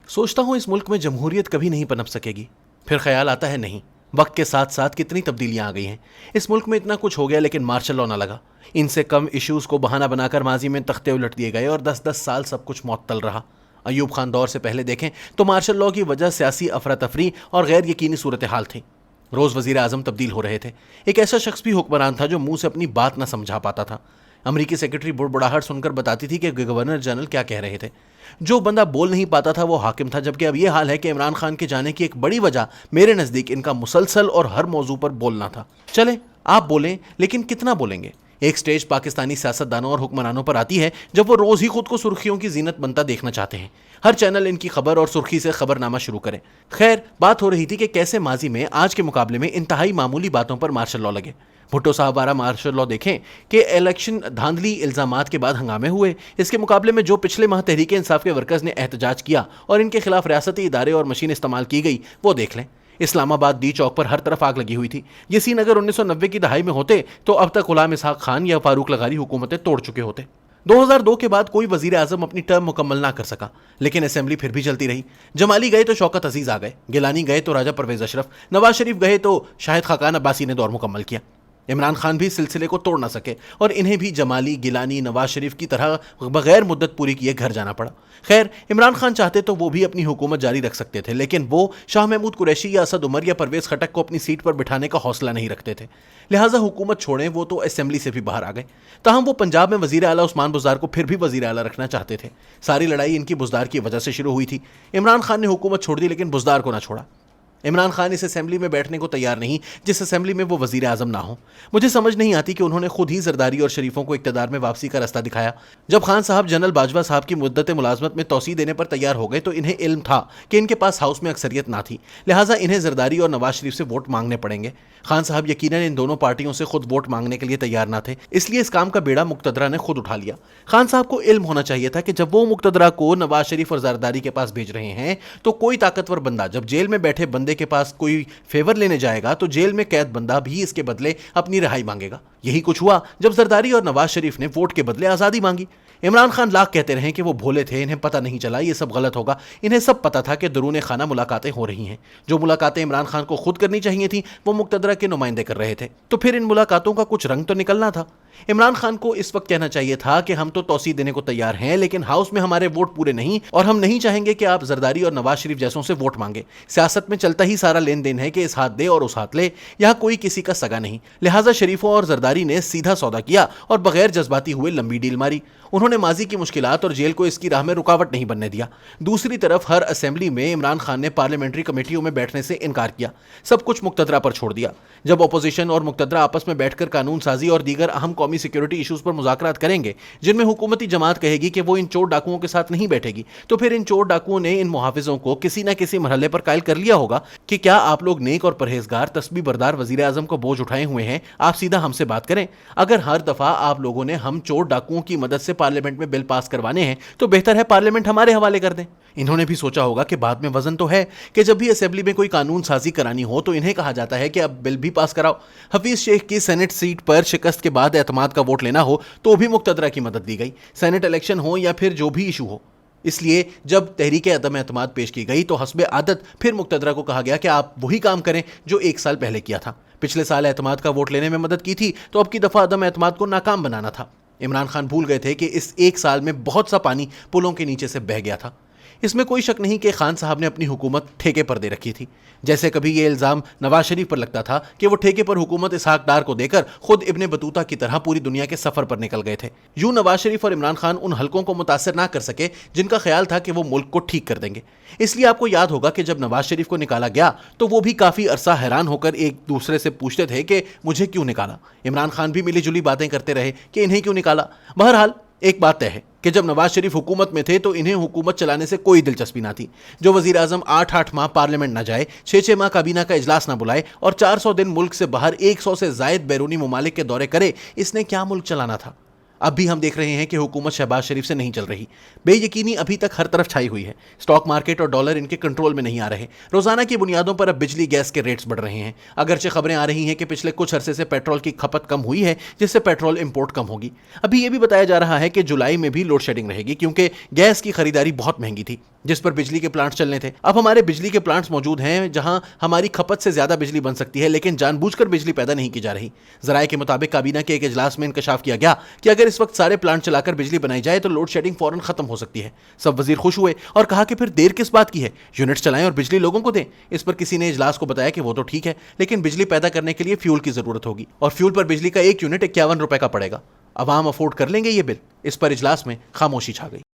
सोचता हूँ इस मुल्क में जमहूरियत कभी नहीं पनप सकेगी। फिर ख्याल आता है नहीं, वक्त के साथ साथ कितनी तब्दीलियां आ गई हैं। इस मुल्क में इतना कुछ हो गया लेकिन मार्शल लॉ ना लगा। इनसे कम इश्यूज को बहाना बनाकर माजी में तख्ते उलट दिए गए और 10-10 साल सब कुछ मुअत्तल रहा। अयूब खान दौर से पहले देखें तो मार्शल लॉ की वजह सियासी अफरा तफरी और गैर यकीनी सूरत हाल थी। रोज़ वजीर आज़म तब्दील हो रहे थे। एक ऐसा शख्स भी हुक्मरान था जो मुंह से अपनी बात ना समझा पाता था। अमरीकी सेक्रेटरी बुड़बुड़ाहट सुनकर बताती थी कि गवर्नर जनरल क्या कह रहे थे। जो बंदा बोल नहीं पाता था वो हाकिम था, जबकि अब ये हाल है कि इमरान खान के जाने की एक बड़ी वजह मेरे नज़दीक इनका मुसलसल और हर मौजू पर बोलना था। चले आप बोलें, लेकिन कितना बोलेंगे। एक स्टेज पाकिस्तानी सियासतदानों और हुक्मरानों पर आती है जब वो रोज़ ही खुद को सुर्खियों की जीनत बनता देखना चाहते हैं। हर चैनल इनकी खबर और सुर्खी से खबरनामा शुरू करें। खैर, बात हो रही थी कि कैसे माजी में आज के मुकाबले में इंतहाई मामूली बातों पर मार्शल लॉ लगे। भुट्टो साहब वाला मार्शल लॉ देखें कि इलेक्शन धांधली इल्जामात के बाद हंगामे हुए। इसके मुकाबले में जो पिछले माह तहरीक इंसाफ के वर्कर्स ने एहतजाज किया और इनके खिलाफ रियासती इदारे और मशीन इस्तेमाल की गई, वो देख लें। इस्लामाबाद डी चौक पर हर तरफ आग लगी हुई थी। ये सीन अगर 1990 की दहाई में होते तो अब तक गुलाम इसहाक खान या फारूक लगारी हुकूमतें तोड़ चुके होते। 2002 के बाद कोई वजीर आजम अपनी टर्म मुकम्मल ना कर सका, लेकिन असेंबली फिर भी चलती रही। जमाली गए तो शौकत अजीज आ गए, गिलानी गए तो राजा परवेज अशरफ, नवाज शरीफ गए तो शाहिद खाकान अब्बासी ने दौर मुकम्मल किया। इमरान खान भी सिलसिले को तोड़ ना सके और इन्हें भी जमाली, गिलानी, नवाज शरीफ की तरह बगैर मुद्दत पूरी किए घर जाना पड़ा। खैर, इमरान खान चाहते तो वो भी अपनी हुकूमत जारी रख सकते थे, लेकिन वो शाह महमूद कुरैशी या असद उमर या परवेज खटक को अपनी सीट पर बिठाने का हौसला नहीं रखते थे। लिहाजा हुकूमत छोड़ें, वो तो असेंबली से भी बाहर आ गए। ताहम वो पंजाब में वजीर आला उस्मान बुज़दार को फिर भी वजीर आला रखना चाहते थे। सारी लड़ाई इनकी बुज़दार की वजह से शुरू हुई थी। इमरान खान ने हुकूमत छोड़ दी लेकिन बुज़दार को ना छोड़ा। इमरान खान इस असेंबली में बैठने को तैयार नहीं जिस असेंबली में वो वजीर आजम ना हो। मुझे समझ नहीं आती कि उन्होंने खुद ही जरदारी और शरीफों को इक्तदार में वापसी का रास्ता दिखाया। जब खान साहब जनरल बाजवा साहब की मुद्दत मुलाजमत में तोसी देने पर तैयार हो गए तो इन्हें इल्म था कि इनके पास हाउस में अक्सरियत ना थी, लिहाजा इन्हें जरदारी और नवाज शरीफ से वोट मांगने पड़ेंगे। खान साहब यकीनन इन दोनों पार्टियों से खुद वोट मांगने के लिए तैयार ना थे, इसलिए इस काम का बेड़ा मुक्तदरा ने खुद उठा लिया। खान साहब को इल्म होना चाहिए था कि जब वो मुक्तदरा को नवाज शरीफ और जरदारी के पास भेज रहे हैं तो कोई ताकतवर बंदा जब जेल में बैठे बंदे के पास कोई फेवर लेने जाएगा तो जेल में कैद बंदा भी इसके बदले अपनी रिहाई मांगेगा। यही कुछ हुआ जब जरदारी और नवाज शरीफ ने वोट के बदले आज़ादी मांगी। इमरान खान लाख कहते रहे कि वो भोले थे, इन्हें पता नहीं चला, ये सब गलत होगा। इन्हें सब पता था कि दरूने खाना मुलाकातें हो रही हैं। जो मुलाकातें इमरान खान को खुद करनी चाहिए थी वो मुक्तदरा के नुमाइंदे कर रहे थे, तो फिर इन मुलाकातों का कुछ रंग तो निकलना था। इमरान खान को इस वक्त कहना चाहिए था कि हम तो तौसी देने को तैयार हैं, लेकिन हाउस में हमारे वोट पूरे नहीं और हम नहीं चाहेंगे कि आप जरदारी और नवाज शरीफ जैसों से वोट मांगे। सियासत में चलता ही सारा लेन देन है कि इस हाथ दे और उस हाथ ले, यहाँ कोई किसी का सगा नहीं। लिहाजा शरीफों और जरदारी ने सीधा सौदा किया और बगैर जज्बाती हुए लंबी डील मारी। उन्होंने माजी की मुश्किलात और जेल को इसकी राह में रुकावट नहीं बनने दिया। दूसरी तरफ हर असेंबली में इमरान खान ने पार्लियामेंट्री कमेटियों में बैठने से इनकार किया, सब कुछ मुक्तदरा पर छोड़ दिया। जब अपोजिशन और मुक्तदरा आपस में बैठकर कानून साजी और दीगर अहम कौमी सिक्योरिटी इशूज पर मुज़ाकरात करेंगे जिनमें हुकूमती जमात कहेगी कि वो इन चोर डाकुओं के साथ नहीं बैठेगी, तो फिर इन चोर डाकुओं ने इन मुहाफिजों को किसी न किसी मरहले पर कायल कर लिया होगा कि क्या आप लोग नेक और परहेजगार तस्बीह बरदार वजीर आजम को बोझ उठाए हुए हैं, आप सीधा हमसे बात करें। अगर हर दफा आप लोगों ने हम चोर डाकुओं की मदद से पार्लियामेंट में बिल पास करवाने हैं तो बेहतर है पार्लियामेंट हमारे हवाले कर दें। इन्होंने भी सोचा होगा कि बाद में वजन तो है कि जब भी असेंबली में कोई कानून साजी करानी हो तो इन्हें कहा जाता है कि अब बिल भी पास कराओ। हफीज शेख की सेनेट सीट पर शिकस्त के बाद एतमाद का वोट लेना हो तो भी मुक्तदरा की मदद दी गई, सेनेट इलेक्शन हो या फिर जो भी इशू हो। इसलिए जब तहरीक अदम एतमाद पेश की गई तो हस्बे आदत फिर मुक्तदरा को कहा गया कि आप वही काम करें जो एक साल पहले किया था। पिछले साल एतमाद का वोट लेने में मदद की थी तो अब की दफा अदम एतमाद को नाकाम बनाना था। इमरान खान भूल गए थे कि इस एक साल में बहुत सा पानी पुलों के नीचे से बह गया था। इसमें कोई शक नहीं कि खान साहब ने अपनी हुकूमत ठेके पर दे रखी थी। जैसे कभी ये इल्ज़ाम नवाज शरीफ पर लगता था कि वो ठेके पर हुकूमत इसहाक डार को देकर खुद इब्ने बतूता की तरह पूरी दुनिया के सफ़र पर निकल गए थे। यूं नवाज शरीफ और इमरान खान उन हलकों को मुतासर ना कर सके जिनका ख्याल था कि वो मुल्क को ठीक कर देंगे। इसलिए आपको याद होगा कि जब नवाज शरीफ को निकाला गया तो वो भी काफ़ी अरसा हैरान होकर एक दूसरे से पूछते थे कि मुझे क्यों निकाला। इमरान खान भी मिली जुली बातें करते रहे कि इन्हें क्यों निकाला। बहरहाल एक बात तय है कि जब नवाज शरीफ हुकूमत में थे तो इन्हें हुकूमत चलाने से कोई दिलचस्पी ना थी। जो वजीर आजम 8-8 माह पार्लियामेंट ना जाए, 6-6 माह काबीना का इजलास ना बुलाए और 400 दिन मुल्क से बाहर 100 से जायद बैरूनी ममालिक के दौरे करे, इसने क्या मुल्क चलाना था। अब भी हम देख रहे हैं कि हुकूमत शहबाज शरीफ से नहीं चल रही। बेयकीनी अभी तक हर तरफ छाई हुई है। स्टॉक मार्केट और डॉलर इनके कंट्रोल में नहीं आ रहे। रोजाना की बुनियादों पर अब बिजली गैस के रेट्स बढ़ रहे हैं। अगरचे खबरें आ रही हैं कि पिछले कुछ अरसे से पेट्रोल की खपत कम हुई है, जिससे पेट्रोल इंपोर्ट कम होगी। अभी यह भी बताया जा रहा है कि जुलाई में भी लोड शेडिंग रहेगी क्योंकि गैस की खरीदारी बहुत महंगी थी। جس پر بجلی کے پلانٹس چلنے تھے۔ اب ہمارے بجلی کے پلانٹس موجود ہیں جہاں ہماری کھپت سے زیادہ بجلی بن سکتی ہے، لیکن جان بوجھ کر بجلی پیدا نہیں کی جا رہی۔ ذرائع کے مطابق کابینہ کے ایک اجلاس میں انکشاف کیا گیا کہ اگر اس وقت سارے پلانٹ چلا کر بجلی بنائی جائے تو لوڈ شیڈنگ فوراً ختم ہو سکتی ہے۔ سب وزیر خوش ہوئے اور کہا کہ پھر دیر کس بات کی ہے، یونٹس چلائیں اور بجلی لوگوں کو دیں۔ اس پر کسی نے اجلاس کو بتایا کہ وہ تو ٹھیک ہے، لیکن بجلی پیدا کرنے کے لیے فیول کی ضرورت ہوگی، اور فیول پر بجلی کا ایک یونٹ 51 روپے کا پڑے گا۔ عوام افورڈ کر لیں گے یہ بل؟ اس پر اجلاس میں خاموشی چھا گئی۔